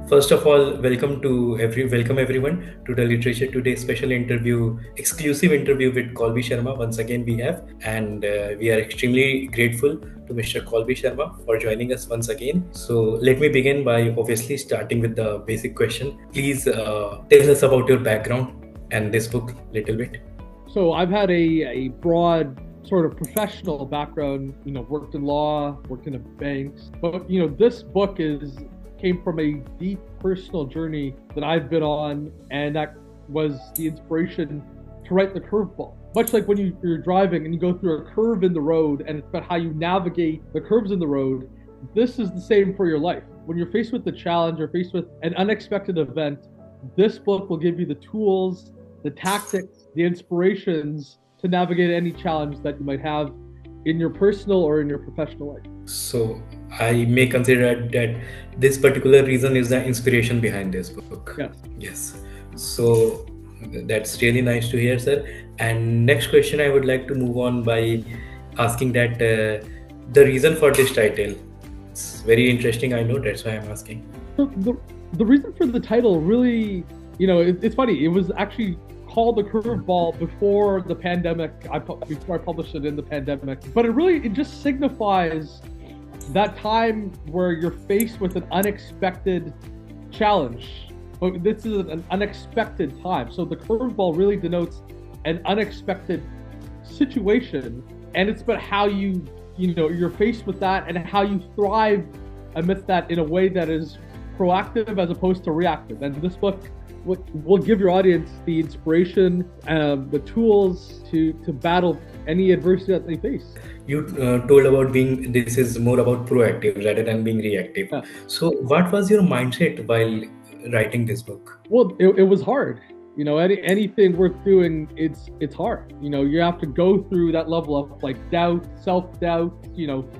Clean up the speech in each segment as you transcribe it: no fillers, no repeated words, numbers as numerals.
First of all, welcome everyone to the Literature Today special interview, exclusive interview with Colby Sharma. Once again, we have, and we are extremely grateful to Mr. Colby Sharma for joining us once again. So let me begin by obviously starting with the basic question. Please tell us about your background and this book little bit. So I've had a broad sort of professional background, worked in law, worked in banks, but this book came from a deep personal journey that I've been on, and that was the inspiration to write the Curveball. Much like when you're driving and you go through a curve in the road, and it's about how you navigate the curves in the road, this is the same for your life. When you're faced with a challenge or faced with an unexpected event, this book will give you the tools, the tactics, the inspirations to navigate any challenge that you might have in your personal or in your professional life. So I may consider that this particular reason is the inspiration behind this book. Yes. Yes. So that's really nice to hear, sir. And next question, I would like to move on by asking that the reason for this title. It's very interesting, I know, that's why I'm asking. So the reason for the title really, it's funny. It was actually called the Curveball before the pandemic. Before I published it in the pandemic, but it just signifies that time where you're faced with an unexpected challenge. But this is an unexpected time. So the Curveball really denotes an unexpected situation, and it's about how you're faced with that and how you thrive amidst that in a way that is proactive as opposed to reactive. And this book will give your audience the inspiration, the tools to battle any adversity that they face. You told about this is more about proactive rather than being reactive. Yeah. So what was your mindset while writing this book? Well, it was hard. Anything worth doing, it's hard. You have to go through that level of doubt, self-doubt,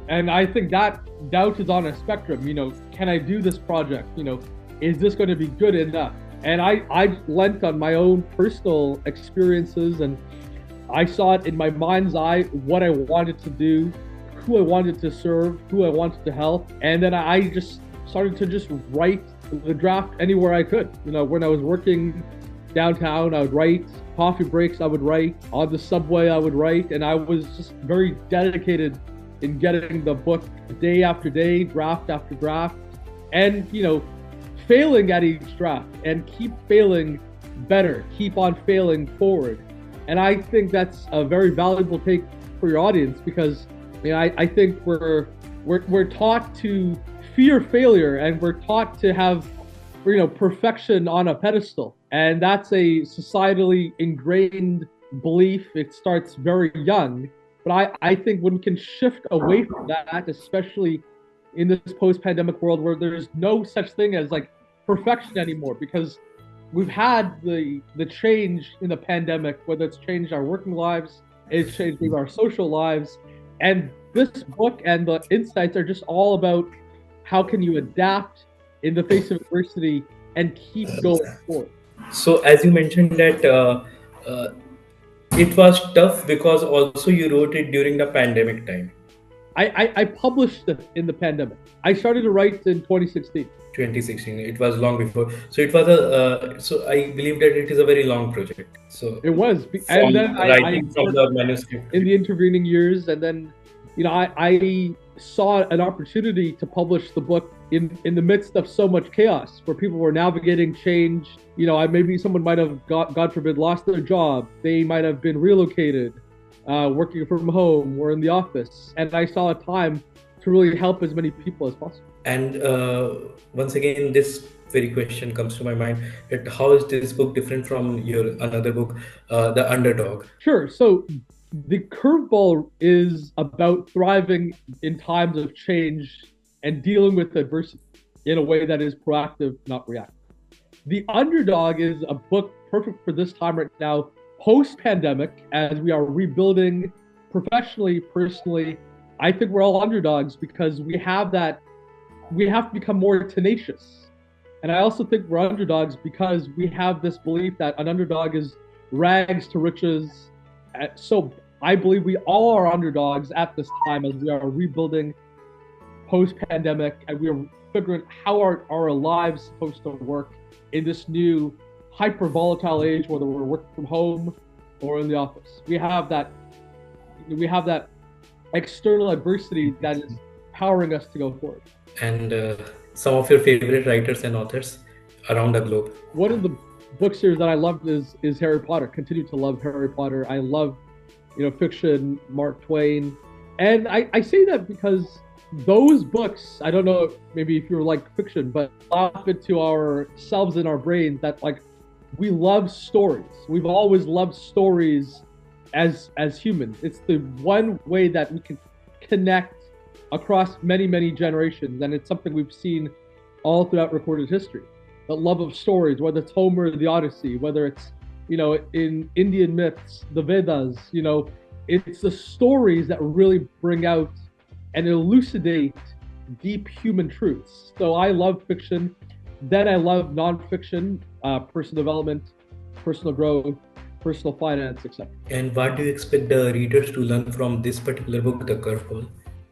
and I think that doubt is on a spectrum. Can I do this project? Is this going to be good enough? And I lent on my own personal experiences, and I saw it in my mind's eye, what I wanted to do, who I wanted to serve, who I wanted to help. And then I just started to write the draft anywhere I could. When I was working downtown, I would write. Coffee breaks, I would write. On the subway, I would write. And I was just very dedicated in getting the book day after day, draft after draft. And, failing at each draft and keep failing better, keep on failing forward. And I think that's a very valuable take for your audience, because I think we're taught to fear failure, and we're taught to have perfection on a pedestal, and that's a societally ingrained belief. It starts very young, but I think when we can shift away from that, especially in this post-pandemic world where there's no such thing as perfection anymore, because we've had the change in the pandemic, whether it's changed our working lives, it's changed our social lives, and this book and the insights are just all about how can you adapt in the face of adversity and keep going forward. So as you mentioned that it was tough because also you wrote it during the pandemic time. I published it in the pandemic. I started to write in 2016. 2016. It was long before. So it was so I believe that it is a very long project. So it was, and then writing from the manuscript in the intervening years, and then I saw an opportunity to publish the book in the midst of so much chaos, where people were navigating change. Maybe someone might have God forbid lost their job. They might have been relocated, working from home or in the office, and I saw a time to really help as many people as possible. And once again, this very question comes to my mind: that how is this book different from your another book, The Underdog? Sure. So the Curveball is about thriving in times of change and dealing with adversity in a way that is proactive, not reactive. The Underdog is a book perfect for this time right now, post-pandemic, as we are rebuilding professionally, personally. I think we're all underdogs because we have to become more tenacious. And I also think we're underdogs because we have this belief that an underdog is rags to riches. So I believe we all are underdogs at this time as we are rebuilding post-pandemic, and we're figuring how our lives supposed to work in this new hyper volatile age, whether we're working from home or in the office. We have that external adversity that is powering us to go forward. And some of your favorite writers and authors around the globe. One of the book series that I loved is Harry Potter. Continue to love Harry Potter. I love, fiction, Mark Twain. And I say that because those books, I don't know, maybe if you're like fiction, but off into ourselves in our brains that like we love stories. We've always loved stories as humans. It's the one way that we can connect across many, many generations. And it's something we've seen all throughout recorded history. The love of stories, whether it's Homer, the Odyssey, whether it's, in Indian myths, the Vedas, it's the stories that really bring out and elucidate deep human truths. So I love fiction. Then I love nonfiction, personal development, personal growth, personal finance, etc. And what do you expect the readers to learn from this particular book, The Curveball?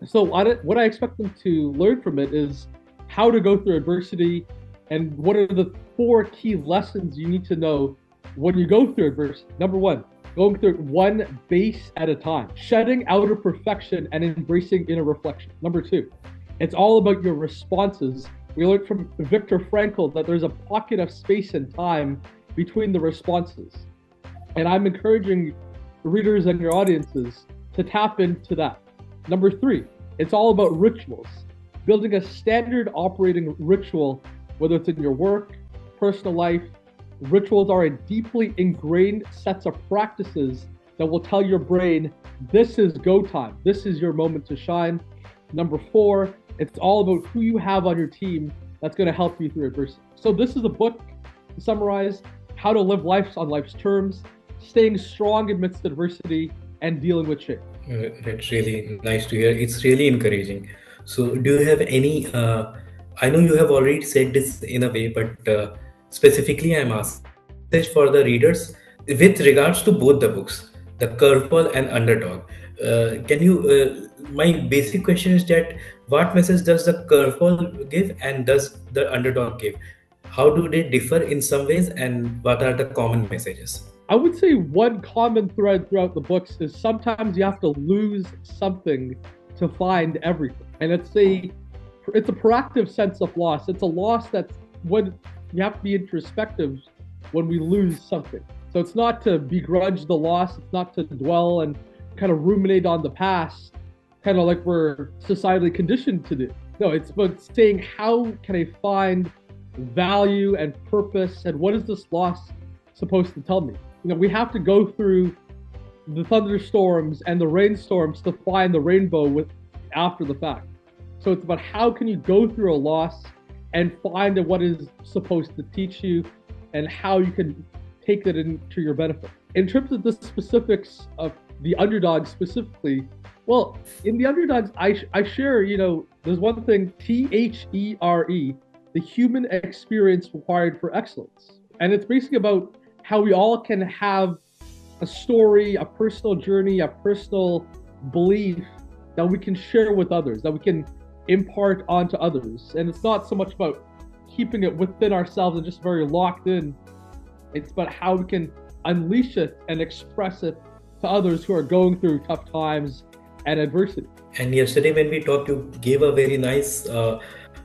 So what I expect them to learn from it is how to go through adversity and what are the 4 key lessons you need to know when you go through adversity. Number 1, going through one base at a time, shedding outer perfection and embracing inner reflection. Number 2, it's all about your responses. We learned from Viktor Frankl that there's a pocket of space and time between the responses. And I'm encouraging readers and your audiences to tap into that. Number 3, it's all about rituals. Building a standard operating ritual, whether it's in your work, personal life. Rituals are a deeply ingrained sets of practices that will tell your brain, this is go time. This is your moment to shine. Number 4, it's all about who you have on your team that's going to help you through adversity. So this is a book, to summarize, how to live life on life's terms, staying strong amidst adversity, and dealing with shame. That's really nice to hear. It's really encouraging. So do you have any, I know you have already said this in a way, but specifically I'm asking for the readers with regards to both the books, The Curveball and Underdog. My basic question is that what message does The Curveball give and does The Underdog give? How do they differ in some ways and what are the common messages? I would say one common thread throughout the books is sometimes you have to lose something to find everything. And it's a proactive sense of loss. It's a loss that's when you have to be introspective when we lose something. So it's not to begrudge the loss. It's not to dwell and kind of ruminate on the past, kind of like we're societally conditioned to do. No, it's about saying, how can I find value and purpose, and what is this loss supposed to tell me? We have to go through the thunderstorms and the rainstorms to find the rainbow after the fact. So it's about how can you go through a loss and find what is supposed to teach you and how you can take that into your benefit. In terms of the specifics of the Underdog specifically, well, in the Underdogs, I share, there's one thing, THERE, the human experience required for excellence. And it's basically about how we all can have a story, a personal journey, a personal belief that we can share with others, that we can impart onto others. And it's not so much about keeping it within ourselves and just very locked in. It's about how we can unleash it and express it to others who are going through tough times and adversity. And yesterday when we talked, you gave a very nice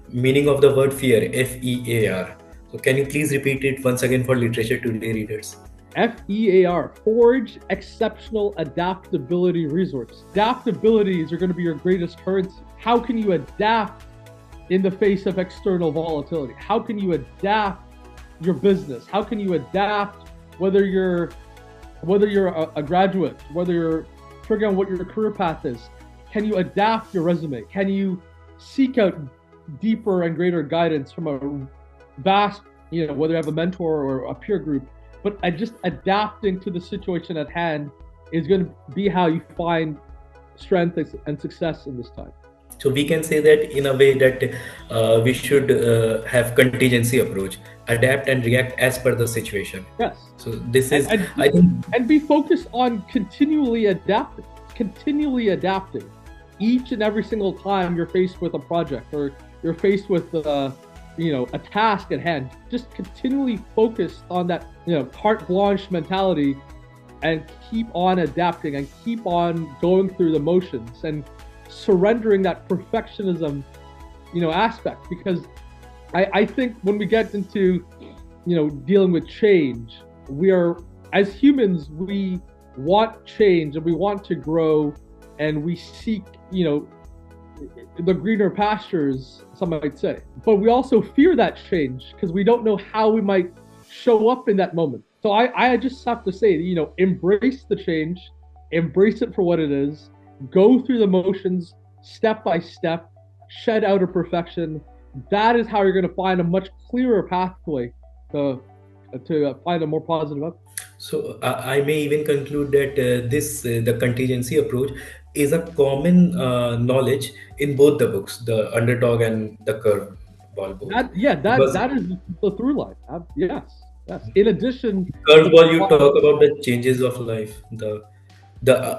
meaning of the word fear, FEAR. So can you please repeat it once again for Literature Today readers? FEAR, Forge Exceptional Adaptability Resource. Adaptabilities are going to be your greatest currency. How can you adapt in the face of external volatility? How can you adapt your business? How can you adapt whether you're a graduate, whether you're figuring out what your career path is? Can you adapt your resume? Can you seek out deeper and greater guidance from a vast, whether you have a mentor or a peer group? But just adapting to the situation at hand is going to be how you find strength and success in this time. So we can say that in a way that we should have contingency approach, adapt and react as per the situation. Yes. So this is, I think, and be focused on continually adapting. each and every single time you're faced with a project or you're faced with a task at hand, just continually focus on that carte blanche mentality and keep on adapting and keep on going through the motions and surrendering that perfectionism aspect. Because I think when we get into dealing with change, we are, as humans, we want change and we want to grow, and we seek the greener pastures, some might say. But we also fear that change because we don't know how we might show up in that moment. So I just have to say, embrace the change, embrace it for what it is, go through the motions step by step, shed out of perfection. That is how you're going to find a much clearer pathway to find a more positive outcome. So I may even conclude that the contingency approach is a common knowledge in both the books, the underdog and the curveball both. Because That is the through line. Yes, yes. In addition, curveball, you talk about the changes of life, the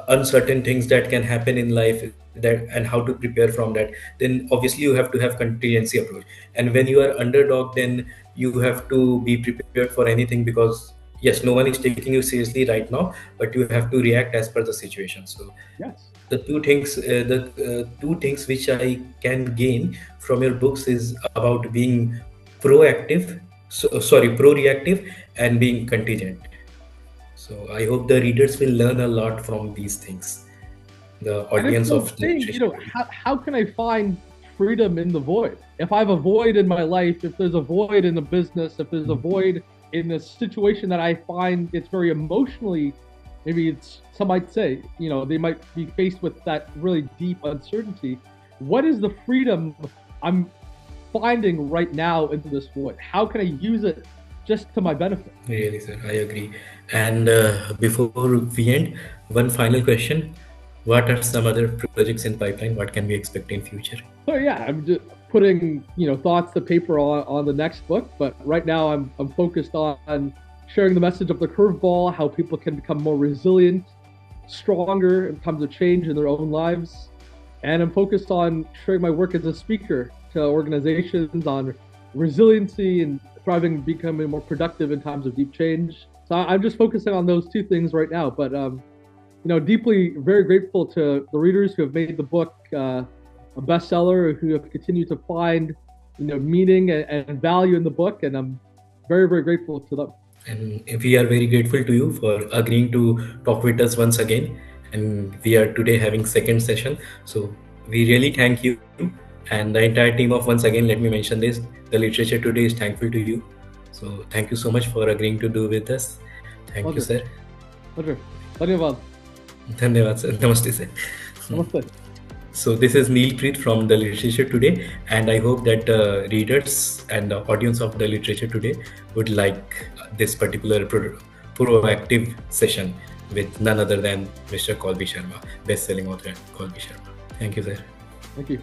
uncertain things that can happen in life, that and how to prepare from that. Then obviously you have to have contingency approach, and when you are underdog, then you have to be prepared for anything, because yes, no one is taking you seriously right now, but you have to react as per the situation. So yes. the two things which I can gain from your books is about being proactive, pro-reactive, and being contingent. So I hope the readers will learn a lot from these things. The And it's audience the of thing, literature. how can I find freedom in the void? If I have a void in my life, if there's a void in the business, if there's a void in a situation that I find it's very emotionally, maybe it's, some might say, they might be faced with that really deep uncertainty. What is the freedom I'm finding right now into this void? How can I use it just to my benefit? Really, sir, I agree. And before we end, one final question: what are some other projects in pipeline? What can we expect in future? So yeah, I'm just putting thoughts to paper on the next book, but right now I'm focused on sharing the message of the curveball, how people can become more resilient, stronger in times of change in their own lives, and I'm focused on sharing my work as a speaker to organizations on resiliency and thriving, becoming more productive in times of deep change. So I'm just focusing on those two things right now, but deeply very grateful to the readers who have made the book a bestseller, who have continued to find meaning and value in the book, and I'm very, very grateful to them. And we are very grateful to you for agreeing to talk with us once again. And we are today having second session. So we really thank you. And the entire team of, once again, let me mention this, the Literature Today is thankful to you. So thank you so much for agreeing to do with us. Thank you, sir. Pleasure. Dhanyavad. Dhanyavad, sir. Namaste, sir. Namaste. So this is Neil Preet from the Literature Today, and I hope that readers and the audience of the Literature Today would like this particular proactive session with none other than Mr. Colby Sharma, best-selling author Colby Sharma. Thank you, sir. Thank you.